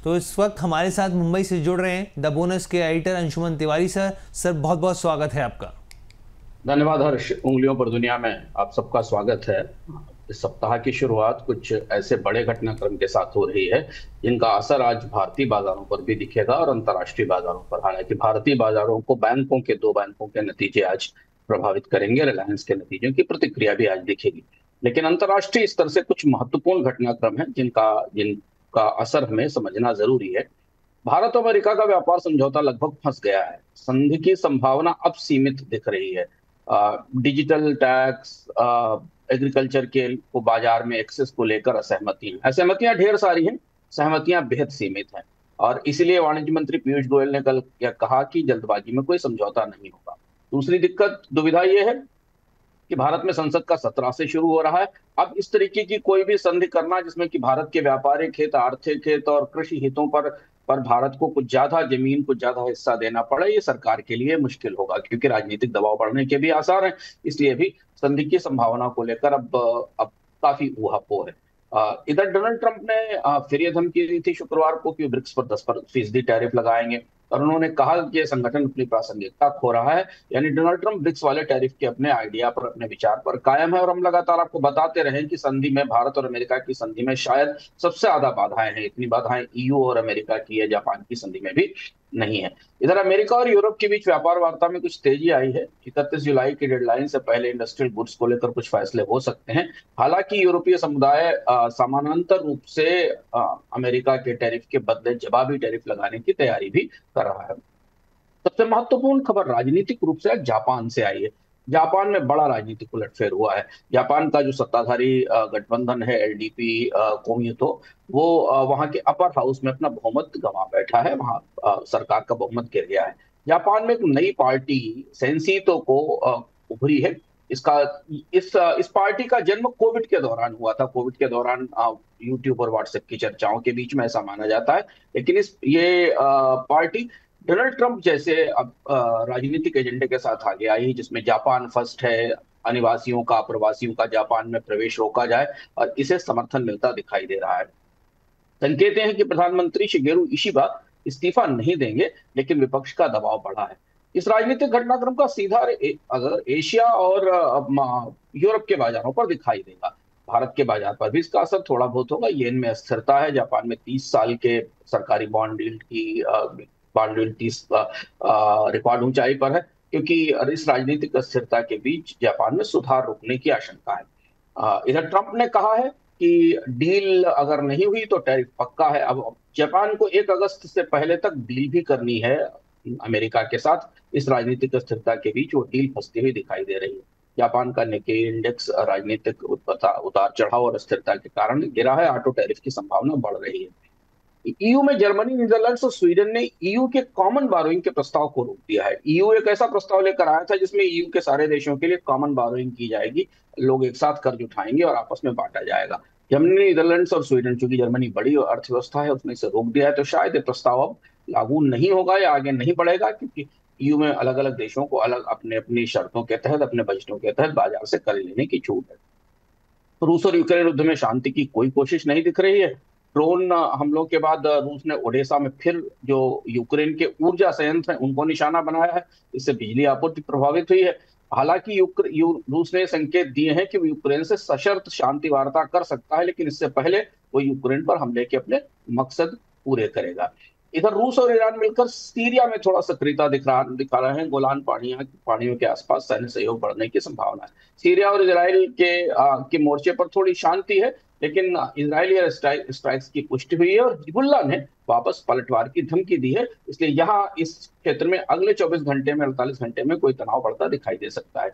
तो इस वक्त हमारे साथ मुंबई से जुड़ रहे हैं द बोनस के editor Anshuman Tiwari sir. Sir बहुत बहुत स्वागत है आपका। धन्यवाद हर्ष। उंगलियों पर दुनिया में आप सबका स्वागत है। इस सप्ताह की शुरुआत कुछ ऐसे बड़े घटनाक्रम के साथ हो रही है जिनका असर आज भारतीय बाजारों पर भी दिखेगा और अंतर्राष्ट्रीय बाजारों पर। हालांकि भारतीय बाजारों को दो बैंकों के नतीजे आज प्रभावित करेंगे। रिलायंस के नतीजों की प्रतिक्रिया भी आज दिखेगी। लेकिन अंतर्राष्ट्रीय स्तर से कुछ महत्वपूर्ण घटनाक्रम है जिनका असर हमें समझना जरूरी है। भारत और अमेरिका का व्यापार समझौता लगभग फंस गया है। संधि की संभावना अब सीमित दिख रही है। डिजिटल टैक्स, एग्रीकल्चर के को बाजार में एक्सेस को लेकर असहमतियां ढेर सारी हैं। सहमतियां बेहद सीमित हैं। और इसीलिए वाणिज्य मंत्री पीयूष गोयल ने कल यह कहा कि जल्दबाजी में कोई समझौता नहीं होगा। दूसरी दिक्कत दुविधा यह है कि भारत में संसद का सत्र से शुरू हो रहा है। अब इस तरीके की कोई भी संधि करना जिसमें कि भारत के व्यापारिक हित, आर्थिक हित और कृषि हितों पर भारत को कुछ ज्यादा जमीन, कुछ ज्यादा हिस्सा देना पड़े, ये सरकार के लिए मुश्किल होगा क्योंकि राजनीतिक दबाव बढ़ने के भी आसार हैं। इसलिए भी संधि की संभावना को लेकर अब काफी ऊहापोह है। इधर डोनाल्ड ट्रंप ने फिर ये धमकी दी थी शुक्रवार को कि ब्रिक्स पर 10% टैरिफ लगाएंगे और उन्होंने कहा कि यह संगठन अपनी प्रासंगिकता खो रहा है। यानी डोनाल्ड ट्रंप ब्रिक्स वाले टैरिफ के अपने आइडिया पर, अपने विचार पर कायम है। और हम लगातार आपको बताते रहे कि संधि में, भारत और अमेरिका की संधि में शायद सबसे ज्यादा बाधाएं हैं। इतनी बाधाएं ईयू और अमेरिका की या जापान की संधि में भी नहीं है। इधर अमेरिका और यूरोप के बीच व्यापार वार्ता में कुछ तेजी आई है। 31 जुलाई की डेडलाइन से पहले इंडस्ट्रियल गुड्स को लेकर कुछ फैसले हो सकते हैं। हालांकि यूरोपीय समुदाय समानांतर रूप से अमेरिका के टैरिफ के बदले जवाबी टैरिफ लगाने की तैयारी भी कर रहा है। सबसे महत्वपूर्ण खबर राजनीतिक रूप से जापान से आई है। जापान में बड़ा राजनीतिक उलटफेर हुआ है। जापान का जो सत्ताधारी गठबंधन है एलडीपी कोमितो, वो वहां के अपर हाउस में अपना बहुमत गंवा बैठा है। वहां सरकार का बहुमत गिर गया है। जापान में एक नई पार्टी सेंसीतो को उभरी है। इसका इस पार्टी का जन्म कोविड के दौरान हुआ था। कोविड के दौरान यूट्यूब और व्हाट्सएप की चर्चाओं के बीच में ऐसा माना जाता है। लेकिन ये पार्टी डोनाल्ड ट्रंप जैसे अब राजनीतिक एजेंडे के साथ आगे आई, जिसमें जापान फर्स्ट है, अनिवासियों का, प्रवासियों का जापान में प्रवेश रोका जाए, और इसे समर्थन मिलता दिखाई दे रहा है। संकेत हैं कि प्रधानमंत्री शिगेरू इशिबा इस्तीफा नहीं देंगे, लेकिन विपक्ष का दबाव बढ़ा है। इस राजनीतिक घटनाक्रम का सीधा अगर एशिया और यूरोप के बाजारों पर दिखाई देगा। भारत के बाजार पर भी इसका असर थोड़ा बहुत होगा। येन में अस्थिरता है। जापान में 30 साल के सरकारी बॉन्ड यील्ड 30 रिकॉर्ड ऊंचाई पर है, क्योंकि इस राजनीतिक अस्थिरता के बीच जापान में सुधार रुकने की आशंका है। इधर ट्रंप ने कहा है कि डील अगर नहीं हुई तो टैरिफ पक्का है। अब जापान को 1 अगस्त से पहले तक डील भी करनी है अमेरिका के साथ। इस राजनीतिक अस्थिरता के बीच वो डील फंसती हुई दिखाई दे रही है। जापान का निक्केई इंडेक्स राजनीतिक उतार चढ़ाव और अस्थिरता के कारण गिरा है। ऑटो टैरिफ की संभावना बढ़ रही है। ईयू में जर्मनी, नीदरलैंड्स और स्वीडन ने ईयू के कॉमन बारोइंग के प्रस्ताव को रोक दिया है। ईयू एक ऐसा प्रस्ताव लेकर आया था जिसमें ईयू के सारे देशों के लिए कॉमन बारोइंग की जाएगी। लोग एक साथ कर्ज उठाएंगे और आपस में बांटा जाएगा। जर्मनी, नीदरलैंड्स और स्वीडन, चूंकि जर्मनी बड़ी अर्थव्यवस्था है, उसने इसे रोक दिया है। तो शायद ये प्रस्ताव अब लागू नहीं होगा या आगे नहीं बढ़ेगा, क्योंकि ईयू में अलग अलग देशों को अलग अपने अपनी शर्तों के तहत, अपने बजटों के तहत बाजार से कर्ज लेने की छूट है। रूस और यूक्रेन युद्ध में शांति की कोई कोशिश नहीं दिख रही है। ड्रोन हमलों के बाद रूस ने ओडेसा में फिर जो यूक्रेन के ऊर्जा संयंत्र हैं उनको निशाना बनाया है। इससे बिजली आपूर्ति प्रभावित हुई है। हालांकि रूस ने संकेत दिए हैं कि वो यूक्रेन से सशर्त शांति वार्ता कर सकता है, लेकिन इससे पहले वो यूक्रेन पर हमले के अपने मकसद पूरे करेगा। इधर रूस और ईरान मिलकर सीरिया में थोड़ा सक्रियता दिखा रहे हैं। गोलान पहाड़ियों के आसपास सैन्य सहयोग बढ़ने की संभावना है। सीरिया और इसराइल के मोर्चे पर थोड़ी शांति है, लेकिन इजरायली एयर स्ट्राइक्स की पुष्टि हुई है और हिजबुल्लाह ने वापस पलटवार की धमकी दी है। इसलिए यहाँ इस क्षेत्र में अगले 24 घंटे में, 48 घंटे में कोई तनाव बढ़ता दिखाई दे सकता है।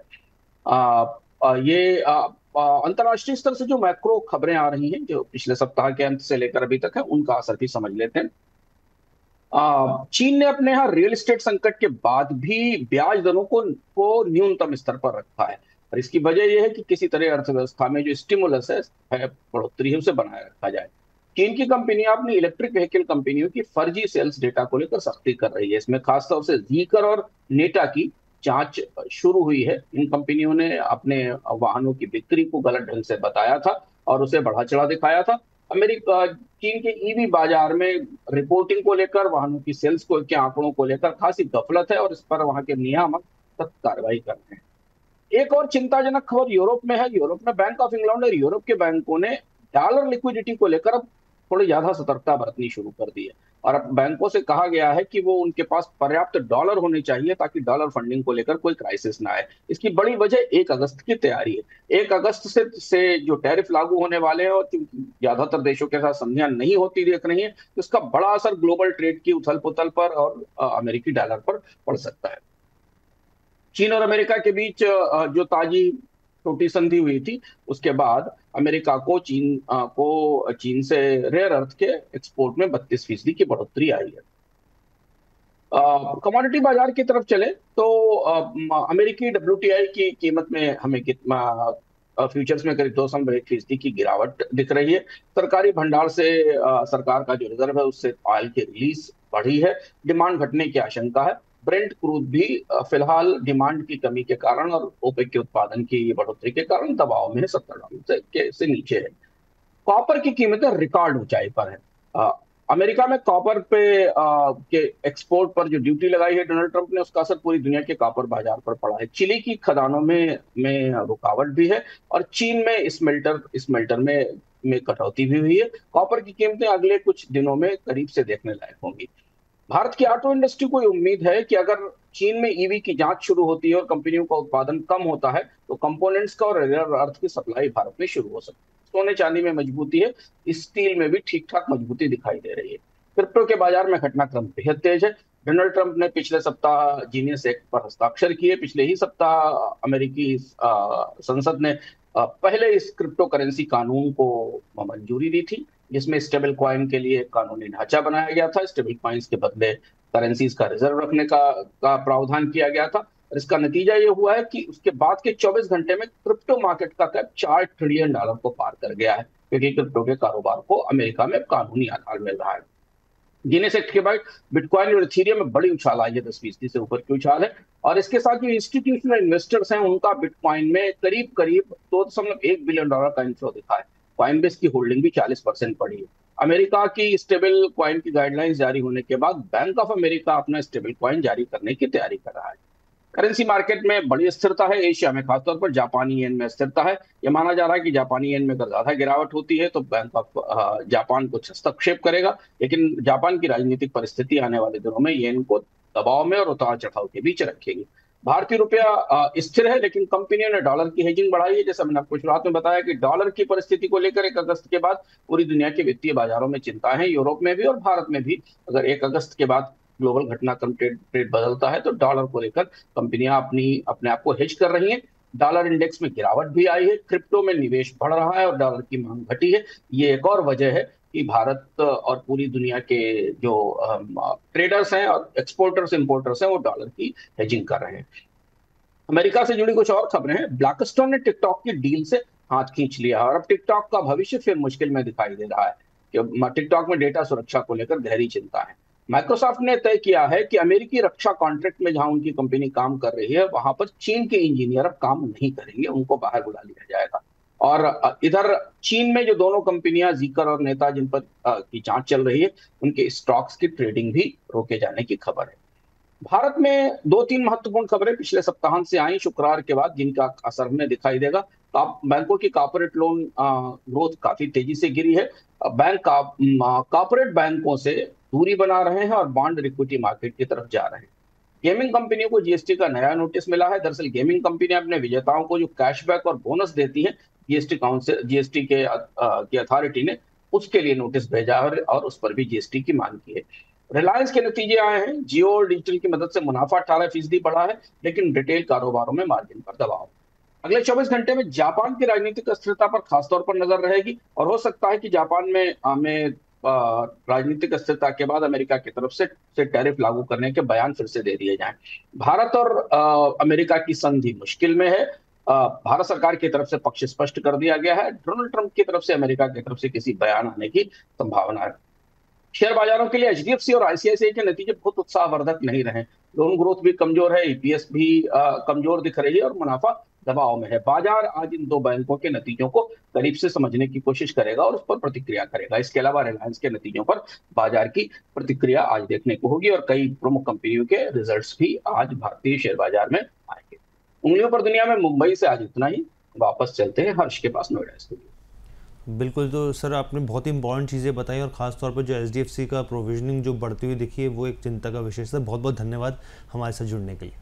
ये अंतर्राष्ट्रीय स्तर से जो मैक्रो खबरें आ रही हैं, जो पिछले सप्ताह के अंत से लेकर अभी तक है, उनका असर भी समझ लेते हैं। चीन ने अपने यहाँ रियल एस्टेट संकट के बाद भी ब्याज दरों को न्यूनतम स्तर पर रखा है। और इसकी वजह यह है कि किसी तरह अर्थव्यवस्था में जो स्टिमुलस है बढ़ोतरी है, उसे बनाए रखा जाए। चीन की कंपनियां अपनी इलेक्ट्रिक व्हीकल कंपनियों की फर्जी सेल्स डेटा को लेकर सख्ती कर रही है। इसमें खासतौर से जीकर और नेटा की जांच शुरू हुई है। इन कंपनियों ने अपने वाहनों की बिक्री को गलत ढंग से बताया था और उसे बढ़ा चढ़ा दिखाया था। अमेरिका चीन के ईवी बाजार में रिपोर्टिंग को लेकर, वाहनों की सेल्स को के आंकड़ों को लेकर खासी गफलत है और इस पर वहां के नियामक सख्त कार्रवाई कर रहे हैं। एक और चिंताजनक खबर यूरोप में है। यूरोप में बैंक ऑफ इंग्लैंड और यूरोप के बैंकों ने डॉलर लिक्विडिटी को लेकर अब थोड़ी ज्यादा सतर्कता बरतनी शुरू कर दी है। और अब बैंकों से कहा गया है कि वो उनके पास पर्याप्त डॉलर होने चाहिए ताकि डॉलर फंडिंग को लेकर कोई क्राइसिस ना आए। इसकी बड़ी वजह 1 अगस्त की तैयारी है। 1 अगस्त से जो टैरिफ लागू होने वाले हैं, और चूंकि ज्यादातर देशों के साथ संधियां नहीं होती देख रही है, तो इसका बड़ा असर ग्लोबल ट्रेड की उथल पुथल पर और अमेरिकी डॉलर पर पड़ सकता है। चीन और अमेरिका के बीच जो ताजी छोटी संधि हुई थी, उसके बाद अमेरिका को चीन से रेयर अर्थ के एक्सपोर्ट में 32% की बढ़ोतरी आई है। कमोडिटी बाजार की तरफ चले तो अमेरिकी WTI की कीमत में हमें कितना फ्यूचर्स में करीब 2.1% की गिरावट दिख रही है। सरकारी भंडार से सरकार का जो रिजर्व है उससे ऑयल की रिलीज बढ़ी है। डिमांड घटने की आशंका है। ब्रेंट क्रूड भी फिलहाल डिमांड की कमी के कारण और ओपेक के उत्पादन की बढ़ोतरी के कारण दबाव में है, $70 से नीचे है। कॉपर की कीमतें रिकॉर्ड ऊंचाई पर है। अमेरिका में कॉपर के एक्सपोर्ट पर जो ड्यूटी लगाई है डोनाल्ड ट्रंप ने, उसका असर पूरी दुनिया के कॉपर बाजार पर पड़ा है। चिली की खदानों में रुकावट भी है और चीन में स्मेल्टर में कटौती भी हुई है। कॉपर की कीमतें अगले कुछ दिनों में करीब से देखने लायक होंगी। भारत की ऑटो इंडस्ट्री को ये उम्मीद है कि अगर चीन में ईवी की जांच शुरू होती है और कंपनियों का उत्पादन कम होता है, तो कंपोनेंट्स का और रेयर अर्थ की सप्लाई भारत में शुरू हो सकती है। सोने चांदी में मजबूती है, स्टील में भी ठीक ठाक मजबूती दिखाई दे रही है। क्रिप्टो के बाजार में घटनाक्रम बेहद तेज है। डोनाल्ड ट्रंप ने पिछले सप्ताह जीनियस एक्ट पर हस्ताक्षर किए। पिछले ही सप्ताह अमेरिकी संसद ने पहले इस क्रिप्टो करेंसी कानून को मंजूरी दी थी, जिसमें स्टेबल कॉइन के लिए कानूनी ढांचा बनाया गया था। स्टेबल कॉइन्स के बदले करेंसीज का रिजर्व रखने का प्रावधान किया गया था। और इसका नतीजा ये हुआ है कि उसके बाद के 24 घंटे में क्रिप्टो मार्केट का कैप $4 ट्रिलियन को पार कर गया है, क्योंकि क्रिप्टो के कारोबार को अमेरिका में कानूनी आधार मिल रहा है। जीनियस एक्ट के बाद बिटकॉइन और इथेरियम में बड़ी उछाल आई है, 10% से ऊपर की उछाल है। और इसके साथ जो इंस्टीट्यूशनल इन्वेस्टर्स हैं, उनका बिटकॉइन में करीब करीब $2.1 बिलियन का इनफ्लो दिखा है। कॉइनबेस की होल्डिंग भी 40% बढ़ी है। अमेरिका की स्टेबल कॉइन की गाइडलाइंस जारी होने के बाद बैंक ऑफ अमेरिका अपना स्टेबल कॉइन जारी करने की तैयारी कर रहा है। करेंसी मार्केट में बड़ी स्थिरता है। एशिया में खासतौर पर जापानी येन में स्थिरता है। यह माना जा रहा है कि जापानी येन में अगर ज्यादा गिरावट होती है तो बैंक ऑफ जापान कुछ हस्तक्षेप करेगा, लेकिन जापान की राजनीतिक परिस्थिति आने वाले दिनों में येन को दबाव में और उतार चढ़ाव के बीच रखेगी। भारतीय रुपया स्थिर है, लेकिन कंपनियों ने डॉलर की हेजिंग बढ़ाई है। जैसा मैंने आपको शुरुआत में बताया कि डॉलर की परिस्थिति को लेकर 1 अगस्त के बाद पूरी दुनिया के वित्तीय बाजारों में चिंता है, यूरोप में भी और भारत में भी। अगर 1 अगस्त के बाद ग्लोबल घटनाक्रम ट्रेड बदलता है तो डॉलर को लेकर कंपनियां अपने आप को हेज कर रही हैं। डॉलर इंडेक्स में गिरावट भी आई है। क्रिप्टो में निवेश बढ़ रहा है और डॉलर की मांग घटी है। ये एक और वजह है कि भारत और पूरी दुनिया के जो ट्रेडर्स हैं और एक्सपोर्टर्स इंपोर्टर्स हैं, वो डॉलर की हेजिंग कर रहे हैं। अमेरिका से जुड़ी कुछ और खबरें हैं। ब्लैकस्टोन ने टिकटॉक की डील से हाथ खींच लिया और अब टिकटॉक का भविष्य फिर मुश्किल में दिखाई दे रहा है कि टिकटॉक में डेटा सुरक्षा को लेकर गहरी चिंता है। माइक्रोसॉफ्ट ने तय किया है कि अमेरिकी रक्षा कॉन्ट्रैक्ट में जहां उनकी कंपनी काम कर रही है, वहां पर चीन के इंजीनियर अब काम नहीं करेंगे, उनको बाहर बुला लिया जाएगा। और इधर चीन में जो दोनों कंपनियां जीकर और नेता जिन पर की जांच चल रही है, उनके स्टॉक्स की ट्रेडिंग भी रोके जाने की खबर है। भारत में 2-3 महत्वपूर्ण खबरें पिछले सप्ताहांत से आई शुक्रवार के बाद, जिनका असर हमें दिखाई देगा। बैंकों की कॉर्पोरेट लोन ग्रोथ काफी तेजी से गिरी है। कॉर्पोरेट बैंकों से दूरी बना रहे हैं और बॉन्ड इक्विटी मार्केट की तरफ जा रहे हैं। गेमिंग कंपनियों को जीएसटी का नया नोटिस मिला है। दरअसल गेमिंग कंपनियां अपने विजेताओं को जो कैशबैक और बोनस देती हैं, जीएसटी के की अथॉरिटी ने उसके लिए नोटिस भेजा है और उस पर भी जीएसटी की मांग की है। रिलायंस के नतीजे आए हैं। जियो और डिजिटल की मदद से मुनाफा 18% बढ़ा है, लेकिन रिटेल कारोबारों में मार्जिन पर दबाव। अगले 24 घंटे में जापान की राजनीतिक अस्थिरता पर खासतौर पर नजर रहेगी और हो सकता है कि जापान में राजनीतिक अस्थिरता के बाद अमेरिका की तरफ से टैरिफ लागू करने के बयान फिर से दे दिए जाएं। भारत और अमेरिका की संधि मुश्किल में है। भारत सरकार की तरफ से पक्ष स्पष्ट कर दिया गया है। डोनाल्ड ट्रंप की तरफ से अमेरिका की तरफ से किसी बयान आने की संभावना है। शेयर बाजारों के लिए एचडीएफसी और आईसीआईसीआई के नतीजे बहुत उत्साहवर्धक नहीं रहे। लोन ग्रोथ भी कमजोर है, ईपीएस भी कमजोर दिख रही है और मुनाफा दबाव में है। बाजार आज इन दो बैंकों के नतीजों को करीब से समझने की कोशिश करेगा और उस पर प्रतिक्रिया करेगा। इसके अलावा रिलायंस के नतीजों पर बाजार की प्रतिक्रिया आज देखने को होगी और कई प्रमुख कंपनियों के रिजल्ट्स भी आज भारतीय शेयर बाजार में आएंगे। उंगलियों पर दुनिया में मुंबई से आज इतना ही। वापस चलते हैं हर्ष के पास नोएडा स्टूडियो। बिल्कुल, तो सर आपने बहुत ही इंपॉर्टेंट चीज़ें बताई और ख़ास तौर पर जो एचडीएफसी का प्रोविजनिंग जो बढ़ती हुई दिखी है वो एक चिंता का विषय है। सर बहुत बहुत धन्यवाद हमारे साथ जुड़ने के लिए।